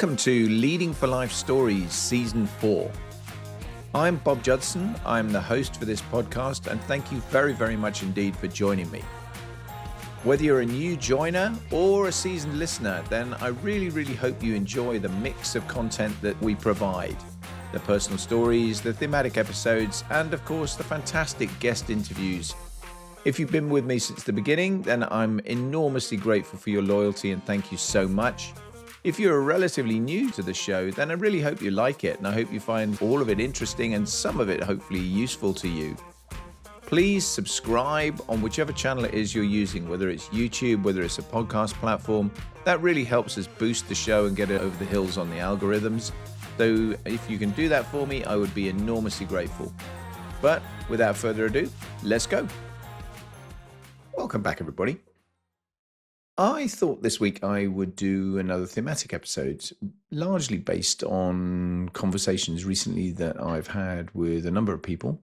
Welcome to Leading for Life Stories Season 4. I'm Bob Judson. I'm the host for this podcast, and thank you very, very much indeed for joining me. Whether you're a new joiner or a seasoned listener, then I really hope you enjoy the mix of content that we provide. The personal stories, the thematic episodes, and of course, the fantastic guest interviews. If you've been with me since the beginning, then I'm enormously grateful for your loyalty and thank you so much. If you're relatively new to the show, then I really hope you like it, and I hope you find all of it interesting and some of it hopefully useful to you. Please subscribe on whichever channel it is you're using, whether it's YouTube, whether it's a podcast platform. That really helps us boost the show and get it over the hills on the algorithms. So if you can do that for me, I would be enormously grateful. But without further ado, let's go. Welcome back, everybody. I thought this week I would do another thematic episode, largely based on conversations recently that I've had with a number of people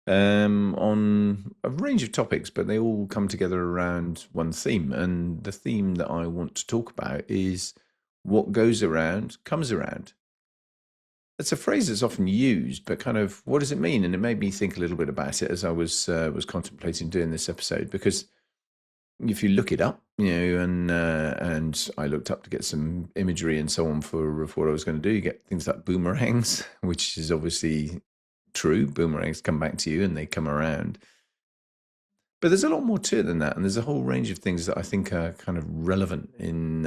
on a range of topics, but they all come together around one theme. And the theme that I want to talk about is what goes around comes around. It's a phrase that's often used, but kind of what does it mean? And it made me think a little bit about it as I was contemplating doing this episode, because if you look it up, and I looked up to get some imagery and so on for what I was going to do, you get things like boomerangs, which is obviously true. Boomerangs come back to you and they come around. But there's a lot more to it than that, and there's a whole range of things that I think are kind of relevant in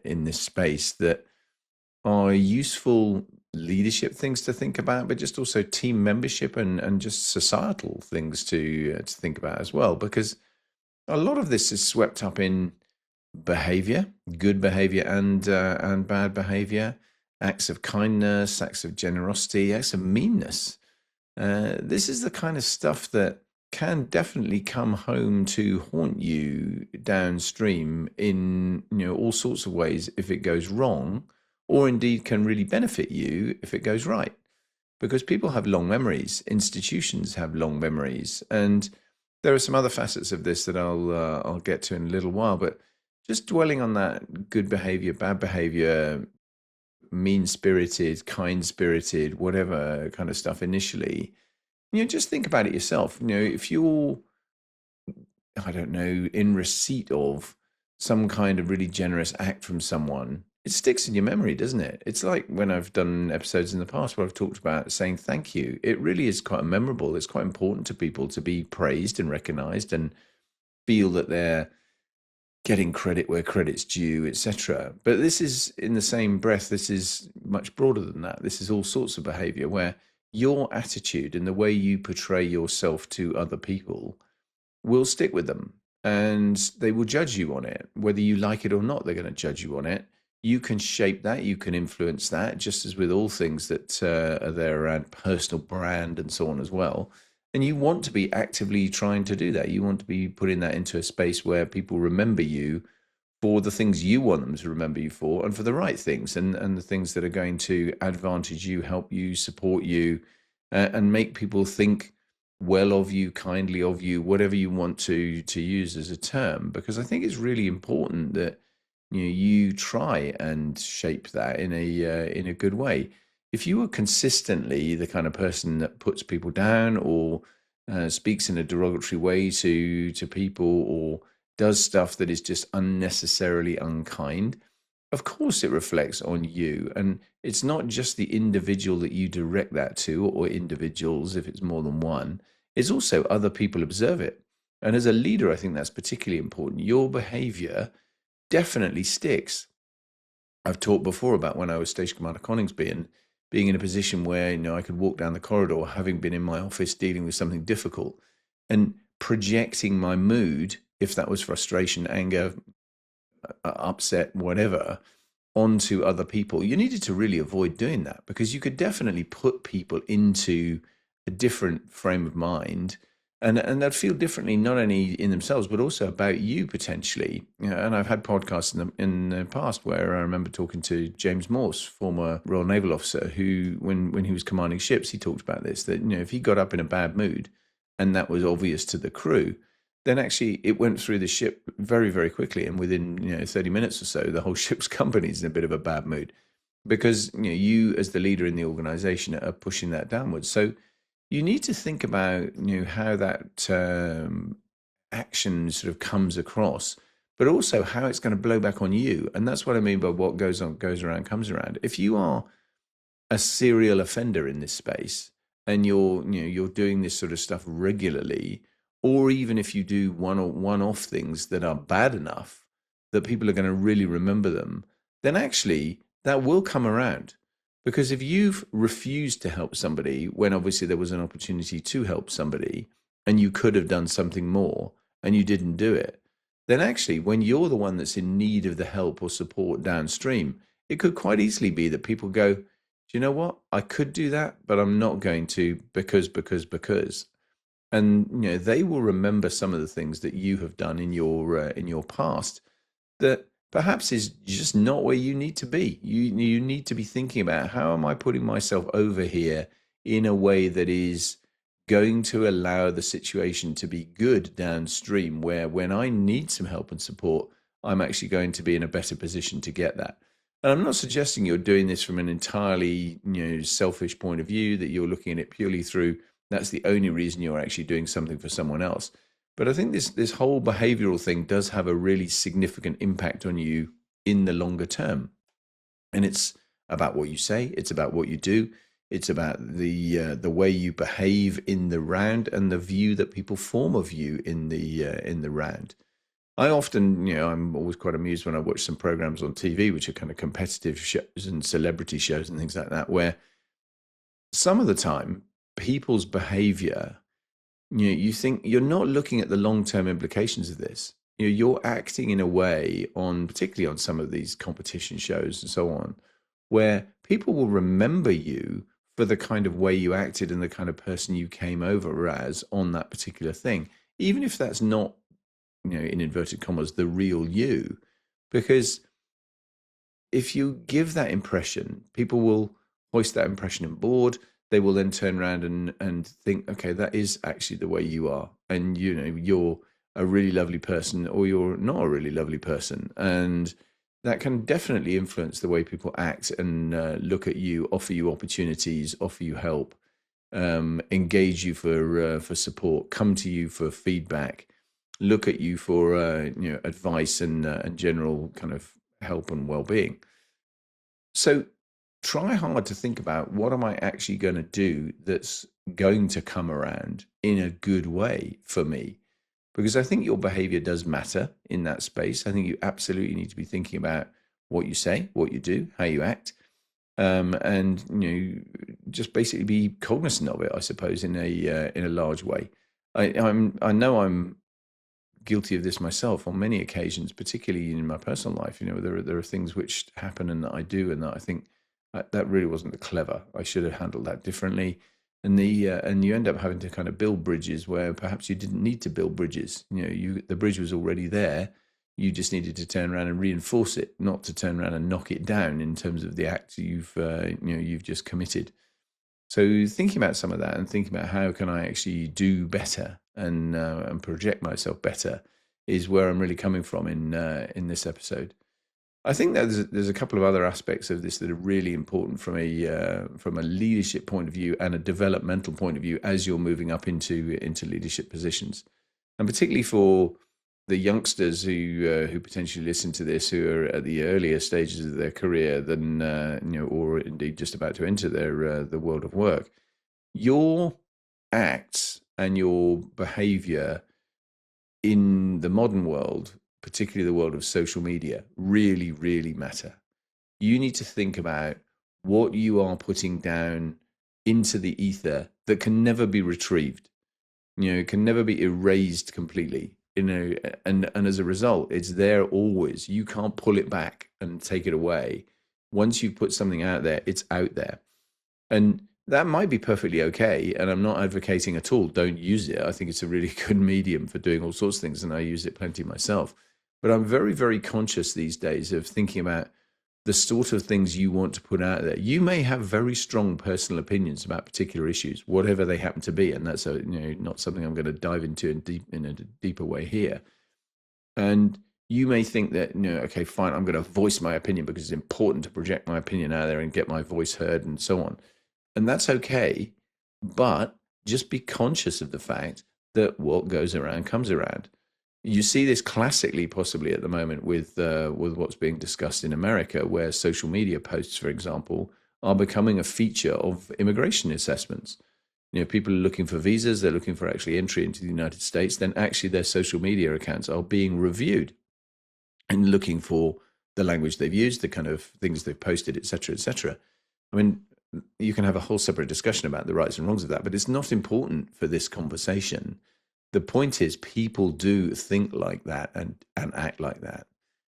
this space that are useful leadership things to think about, but just also team membership and just societal things to think about as well, because a lot of this is swept up in behavior, good behavior and bad behavior, acts of kindness, acts of generosity, acts of meanness. This is the kind of stuff that can definitely come home to haunt you downstream in all sorts of ways if it goes wrong, or indeed can really benefit you if it goes right. Because people have long memories, institutions have long memories, and there are some other facets of this that I'll get to in a little while, but just dwelling on that good behavior, bad behavior, mean-spirited, kind-spirited, whatever kind of stuff initially, just think about it yourself. If you're, I don't know, in receipt of some kind of really generous act from someone, it sticks in your memory, doesn't it? It's like when I've done episodes in the past where I've talked about saying thank you. It really is quite memorable. It's quite important to people to be praised and recognized and feel that they're getting credit where credit's due, etc. But this is, in the same breath, this is much broader than that. This is all sorts of behavior where your attitude and the way you portray yourself to other people will stick with them, and they will judge you on it. Whether you like it or not, they're going to judge you on it. You can shape that, you can influence that, just as with all things that are there around personal brand and so on as well. And you want to be actively trying to do that. You want to be putting that into a space where people remember you for the things you want them to remember you for, and for the right things, and the things that are going to advantage you, help you, support you, and make people think well of you, kindly of you, whatever you want to use as a term. Because I think it's really important that you try and shape that in a good way. If you are consistently the kind of person that puts people down, or speaks in a derogatory way to people, or does stuff that is just unnecessarily unkind, of course it reflects on you. And it's not just the individual that you direct that to, or individuals if it's more than one. It's also other people observe it. And as a leader, I think that's particularly important. Your behavior definitely sticks. I've talked before about when I was Station Commander Coningsby and being in a position where I could walk down the corridor, having been in my office dealing with something difficult, and projecting my mood, if that was frustration, anger, upset, whatever, onto other people. You needed to really avoid doing that, because you could definitely put people into a different frame of mind, and they'd feel differently, not only in themselves, but also about you potentially. And I've had podcasts in the past where I remember talking to James Morse, former Royal Naval officer, who, when he was commanding ships, he talked about this, that if he got up in a bad mood, and that was obvious to the crew, then actually it went through the ship very, very quickly. And within 30 minutes or so, the whole ship's company's in a bit of a bad mood. because you as the leader in the organization are pushing that downwards. So you need to think about how that action sort of comes across, but also how it's going to blow back on you. And that's what I mean by what goes around comes around. If you are a serial offender in this space and you're doing this sort of stuff regularly, or even if you do one-off things that are bad enough that people are going to really remember them, then actually that will come around. Because if you've refused to help somebody when obviously there was an opportunity to help somebody and you could have done something more and you didn't do it, then actually when you're the one that's in need of the help or support downstream, it could quite easily be that people go, do you know what? I could do that, but I'm not going to because. And they will remember some of the things that you have done in your past that perhaps is just not where you need to be. You need to be thinking about, how am I putting myself over here in a way that is going to allow the situation to be good downstream, where when I need some help and support, I'm actually going to be in a better position to get that. And I'm not suggesting you're doing this from an entirely selfish point of view, that you're looking at it purely through that's the only reason you're actually doing something for someone else. But I think this whole behavioral thing does have a really significant impact on you in the longer term. And it's about what you say, it's about what you do, it's about the way you behave in the round and the view that people form of you in the round. I often, I'm always quite amused when I watch some programs on TV, which are kind of competitive shows and celebrity shows and things like that, where some of the time people's behavior, you think you're not looking at the long-term implications of this. You're acting in a way particularly on some of these competition shows and so on, where people will remember you for the kind of way you acted and the kind of person you came over as on that particular thing, even if that's not, in inverted commas, the real you. Because if you give that impression, people will hoist that impression on board. They will then turn around and think, okay, that is actually the way you are. And, you're a really lovely person, or you're not a really lovely person. And that can definitely influence the way people act and look at you, offer you opportunities, offer you help, engage you for support, come to you for feedback, look at you for advice and general kind of help and well-being. So try hard to think about, what am I actually going to do that's going to come around in a good way for me? Because I think your behavior does matter in that space. I think you absolutely need to be thinking about what you say, what you do, how you act, and just basically be cognizant of it, I suppose, in a large way. I know I'm guilty of this myself on many occasions, particularly in my personal life. There are things which happen and that I do, and that I think that really wasn't clever. I should have handled that differently. And you end up having to kind of build bridges where perhaps you didn't need to build bridges. The bridge was already there. You just needed to turn around and reinforce it, not to turn around and knock it down in terms of the act you've just committed. So thinking about some of that and thinking about how can I actually do better and project myself better is where I'm really coming from in this episode. I think that there's a couple of other aspects of this that are really important from a leadership point of view and a developmental point of view as you're moving up into leadership positions, and particularly for the youngsters who potentially listen to this, who are at the earlier stages of their career than or indeed just about to enter the world of work. Your acts and your behavior in the modern world, particularly the world of social media, really, really matter. You need to think about what you are putting down into the ether that can never be retrieved. It can never be erased completely. And as a result, it's there always. You can't pull it back and take it away. Once you put something out there, it's out there. And that might be perfectly okay. And I'm not advocating at all, don't use it. I think it's a really good medium for doing all sorts of things, and I use it plenty myself. But I'm very, very conscious these days of thinking about the sort of things you want to put out there. You may have very strong personal opinions about particular issues, whatever they happen to be, and that's not something I'm going to dive into in a deeper way here. And you may think that, okay, fine, I'm going to voice my opinion because it's important to project my opinion out there and get my voice heard and so on. And that's okay. But just be conscious of the fact that what goes around comes around. You see this classically, possibly at the moment, with what's being discussed in America, where social media posts, for example, are becoming a feature of immigration assessments. People are looking for visas, they're looking for actually entry into the United States, then actually their social media accounts are being reviewed and looking for the language they've used, the kind of things they've posted, et cetera, et cetera. I mean, you can have a whole separate discussion about the rights and wrongs of that, but it's not important for this conversation. The point is, people do think like that and act like that.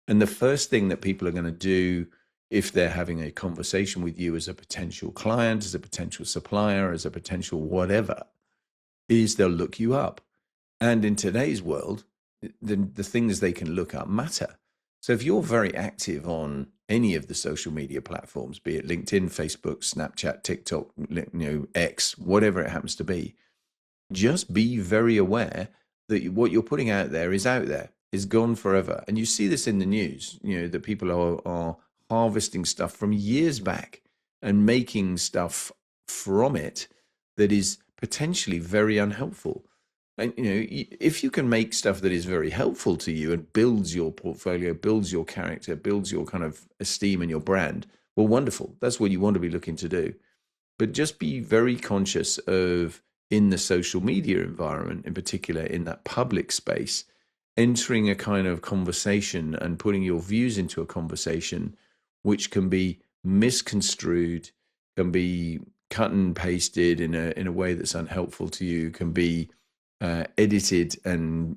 And the first thing that people are going to do if they're having a conversation with you as a potential client, as a potential supplier, as a potential whatever, is they'll look you up. And in today's world, the things they can look up matter. So if you're very active on any of the social media platforms, be it LinkedIn, Facebook, Snapchat, TikTok, X, whatever it happens to be, just be very aware that what you're putting out there, is gone forever. And you see this in the news, that people are harvesting stuff from years back and making stuff from it that is potentially very unhelpful. And if you can make stuff that is very helpful to you and builds your portfolio, builds your character, builds your kind of esteem and your brand, well, wonderful. That's what you want to be looking to do. But just be very conscious of, in the social media environment, in particular in that public space, entering a kind of conversation and putting your views into a conversation which can be misconstrued, can be cut and pasted in a way that's unhelpful to you, can be edited and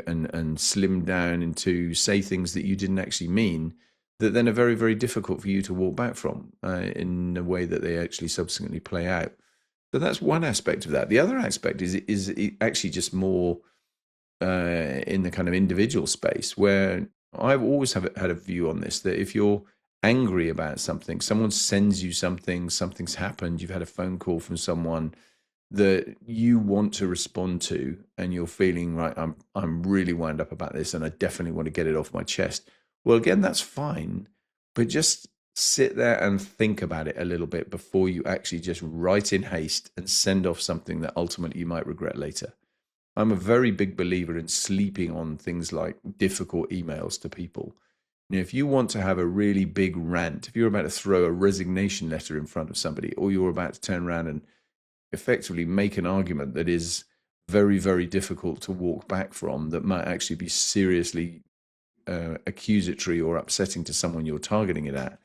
and slimmed down into say things that you didn't actually mean, that then are very, very difficult for you to walk back from in a way that they actually subsequently play out. So that's one aspect of that. The other aspect is actually just more in the kind of individual space, where I've always had a view on this, that if you're angry about something, someone sends you something, something's happened, you've had a phone call from someone that you want to respond to, and you're feeling, right, I'm really wound up about this and I definitely want to get it off my chest. Well, again, that's fine, but just sit there and think about it a little bit before you actually just write in haste and send off something that ultimately you might regret later. I'm a very big believer in sleeping on things like difficult emails to people. If you want to have a really big rant, if you're about to throw a resignation letter in front of somebody, or you're about to turn around and effectively make an argument that is very, very difficult to walk back from, that might actually be seriously accusatory or upsetting to someone you're targeting it at,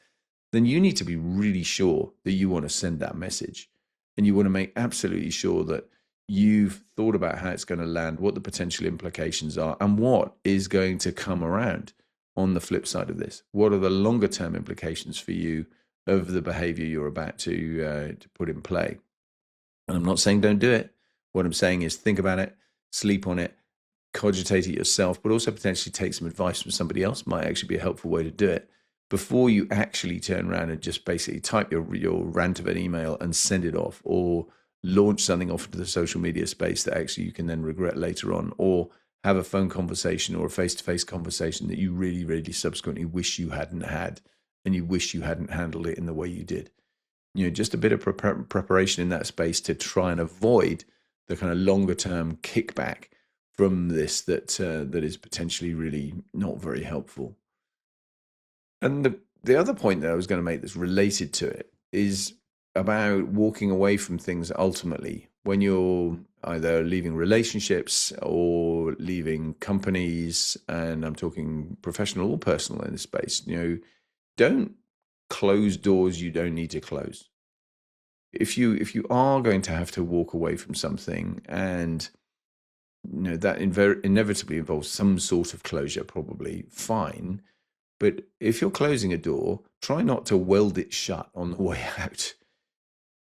then you need to be really sure that you want to send that message. And you want to make absolutely sure that you've thought about how it's going to land, what the potential implications are, and what is going to come around on the flip side of this. What are the longer term implications for you of the behavior you're about to put in play? And I'm not saying don't do it. What I'm saying is think about it, sleep on it, cogitate it yourself, but also potentially take some advice from somebody else. Might actually be a helpful way to do it before you actually turn around and just basically type your rant of an email and send it off, or launch something off into the social media space that actually you can then regret later on, or have a phone conversation or a face-to-face conversation that you really, really subsequently wish you hadn't had, and you wish you hadn't handled it in the way you did. Just a bit of preparation in that space to try and avoid the kind of longer term kickback from this that is potentially really not very helpful. And the other point that I was going to make that's related to it is about walking away from things ultimately when you're either leaving relationships or leaving companies, and I'm talking professional or personal in this space. Don't close doors you don't need to close. If you are going to have to walk away from something, and that inevitably involves some sort of closure, probably fine. But if you're closing a door, try not to weld it shut on the way out.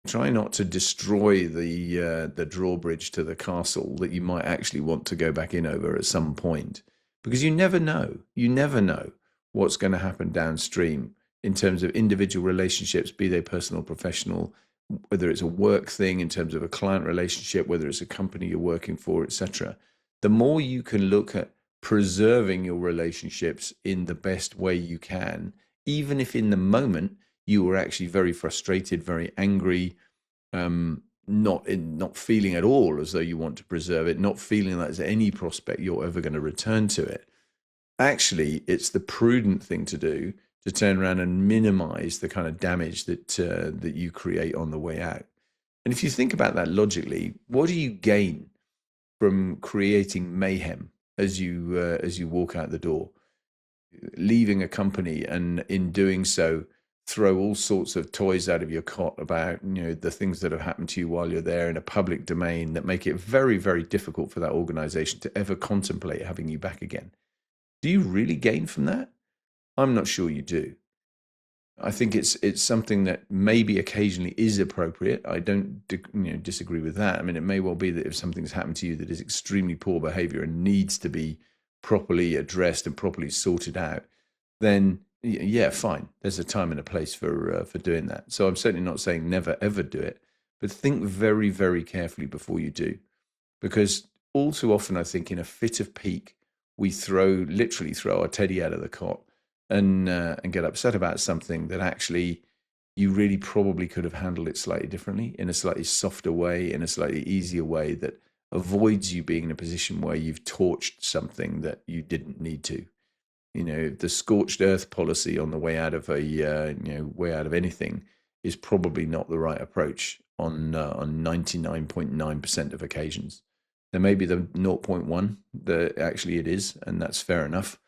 Try not to destroy the drawbridge to the castle that you might actually want to go back in over at some point, because you never know. You never know what's going to happen downstream in terms of individual relationships, be they personal, professional, whether it's a work thing in terms of a client relationship, whether it's a company you're working for, etc. The more you can look at preserving your relationships in the best way you can, even if in the moment you were actually very frustrated, very angry, not feeling at all as though you want to preserve it, not feeling like there's any prospect you're ever going to return to it. Actually, it's the prudent thing to do to turn around and minimize the kind of damage that you create on the way out. And if you think about that logically, what do you gain from creating mayhem as you walk out the door, leaving a company, and in doing so, throw all sorts of toys out of your cot about the things that have happened to you while you're there in a public domain that make it very, very difficult for that organization to ever contemplate having you back again? Do you really gain from that? I'm not sure you do. I think it's something that maybe occasionally is appropriate. I don't disagree with that. I mean, it may well be that if something's happened to you that is extremely poor behavior and needs to be properly addressed and properly sorted out, then yeah, fine. There's a time and a place for doing that. So I'm certainly not saying never ever do it, but think very, very carefully before you do, because all too often I think in a fit of pique we literally throw our teddy out of the cot and get upset about something that actually you really probably could have handled it slightly differently, in a slightly softer way, in a slightly easier way that avoids you being in a position where you've torched something that you didn't need to. The scorched earth policy on the way out of way out of anything is probably not the right approach on 99.9% of occasions. There may be the 0.1 that actually it is, and that's fair enough.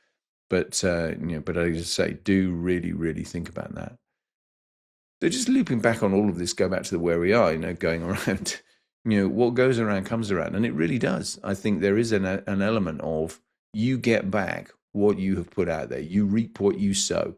But but I just say, do really, really think about that. So just looping back on all of this, go back to where we are, going around, what goes around comes around. And it really does. I think there is an element of you get back what you have put out there. You reap what you sow.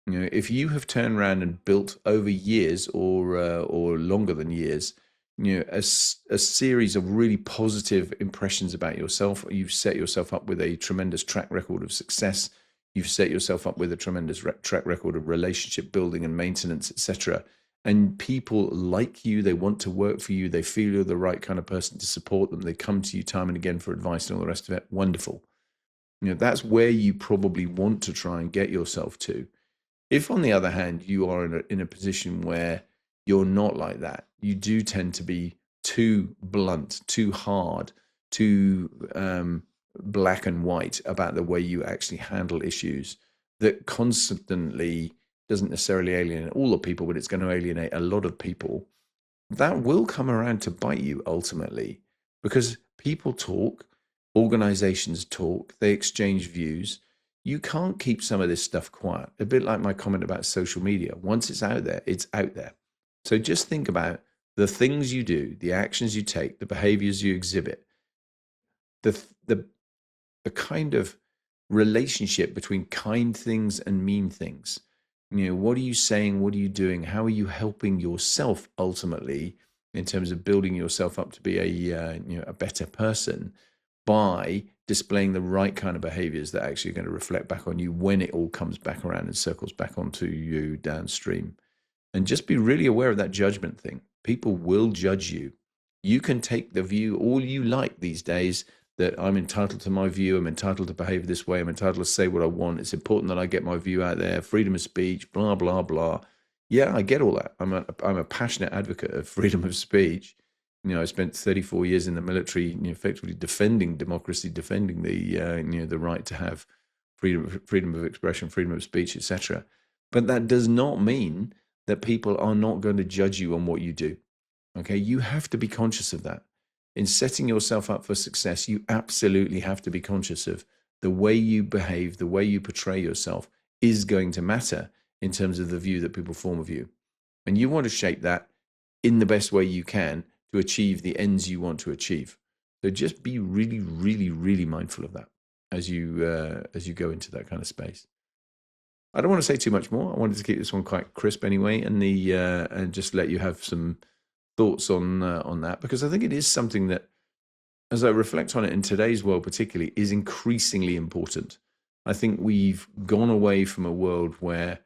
If you have turned around and built over years or longer than years, a series of really positive impressions about yourself, you've set yourself up with a tremendous track record of success. You've set yourself up with a tremendous track record of relationship building and maintenance, etc. And people like you, they want to work for you, they feel you're the right kind of person to support them. They come to you time and again for advice and all the rest of it. Wonderful. That's where you probably want to try and get yourself to. If, on the other hand, you are in a position where you're not like that, you do tend to be too blunt, too hard, too black and white about the way you actually handle issues, that constantly doesn't necessarily alienate all the people, but it's going to alienate a lot of people. That will come around to bite you ultimately, because people talk, organizations talk, they exchange views. You can't keep some of this stuff quiet. A bit like my comment about social media. Once it's out there, it's out there. So just think about the things you do, the actions you take, the behaviors you exhibit, the kind of relationship between kind things and mean things. What are you saying? What are you doing? How are you helping yourself ultimately in terms of building yourself up to be a better person by displaying the right kind of behaviors that actually are going to reflect back on you when it all comes back around and circles back onto you downstream? And just be really aware of that judgment thing. People will judge you. You can take the view all you like these days that I'm entitled to my view, I'm entitled to behave this way, I'm entitled to say what I want, it's important that I get my view out there, freedom of speech, blah, blah, blah. Yeah, I get all that. I'm a passionate advocate of freedom of speech. I spent 34 years in the military, effectively defending democracy, defending the right to have freedom of expression, freedom of speech, etc. But that does not mean that people are not going to judge you on what you do. Okay, you have to be conscious of that. In setting yourself up for success, you absolutely have to be conscious of the way you behave, the way you portray yourself is going to matter in terms of the view that people form of you. And you want to shape that in the best way you can to achieve the ends you want to achieve. So just be really, really, really mindful of that as you go into that kind of space. I don't want to say too much more. I wanted to keep this one quite crisp anyway, and just let you have some thoughts on that, because I think it is something that, as I reflect on it in today's world particularly, is increasingly important. I think we've gone away from a world where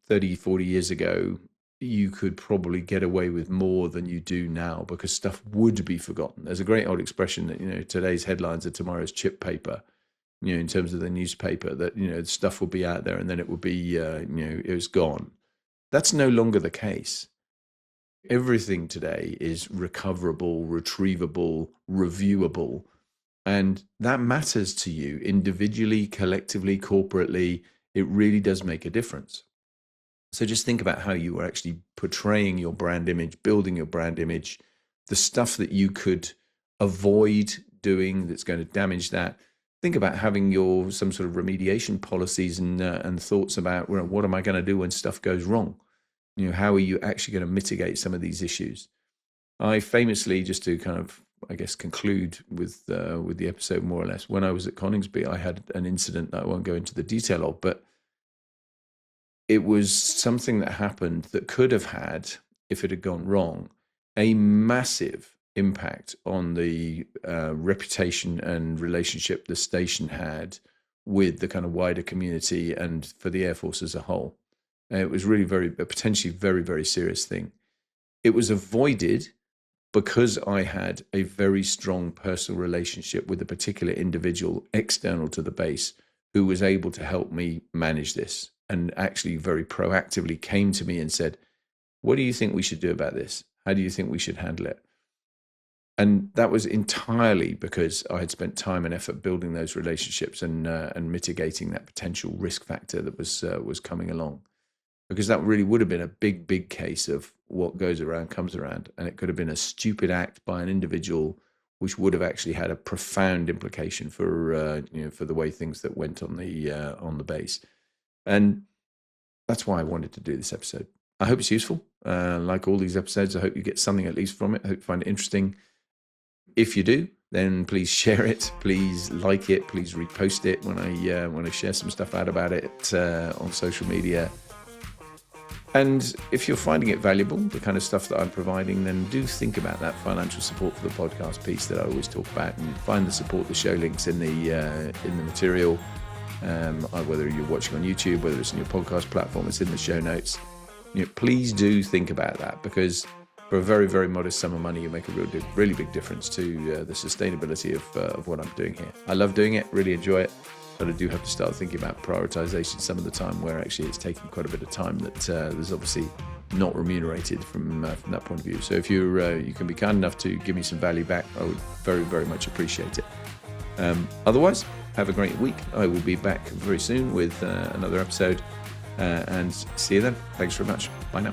30, 40 years ago, you could probably get away with more than you do now because stuff would be forgotten. There's a great old expression that, today's headlines are tomorrow's chip paper. in terms of the newspaper, that, stuff will be out there and then it will be, it was gone. That's no longer the case. Everything today is recoverable, retrievable, reviewable. And that matters to you individually, collectively, corporately. It really does make a difference. So just think about how you are actually portraying your brand image, building your brand image, the stuff that you could avoid doing that's going to damage that. Think about having some sort of remediation policies and thoughts about, well, what am I going to do when stuff goes wrong? How are you actually going to mitigate some of these issues? I famously, just to kind of, I guess, conclude with the episode more or less, when I was at Coningsby, I had an incident that I won't go into the detail of, but it was something that happened that could have had, if it had gone wrong, a massive impact on the reputation and relationship the station had with the kind of wider community and for the Air Force as a whole. It was really a potentially very, very serious thing. It was avoided because I had a very strong personal relationship with a particular individual external to the base who was able to help me manage this, and actually very proactively came to me and said, what do you think we should do about this? How do you think we should handle it? And that was entirely because I had spent time and effort building those relationships and mitigating that potential risk factor that was coming along. Because that really would have been a big, big case of what goes around comes around. And it could have been a stupid act by an individual, which would have actually had a profound implication for the way things that went on the base. And that's why I wanted to do this episode. I hope it's useful. Like all these episodes, I hope you get something at least from it. I hope you find it interesting. If you do, then please share it. Please like it. Please repost it when I share some stuff out about it on social media. And if you're finding it valuable, the kind of stuff that I'm providing, then do think about that financial support for the podcast piece that I always talk about, and find the support the show links in the material. Whether you're watching on YouTube, whether it's in your podcast platform, it's in the show notes. Please do think about that, because for a very, very modest sum of money, you make a really big difference to the sustainability of what I'm doing here. I love doing it, really enjoy it, but I do have to start thinking about prioritization some of the time, where actually it's taking quite a bit of time that there's obviously not remunerated from that point of view. So if you can be kind enough to give me some value back, I would very, very much appreciate it. Otherwise, have a great week. I will be back very soon with another episode, and see you then. Thanks very much. Bye now.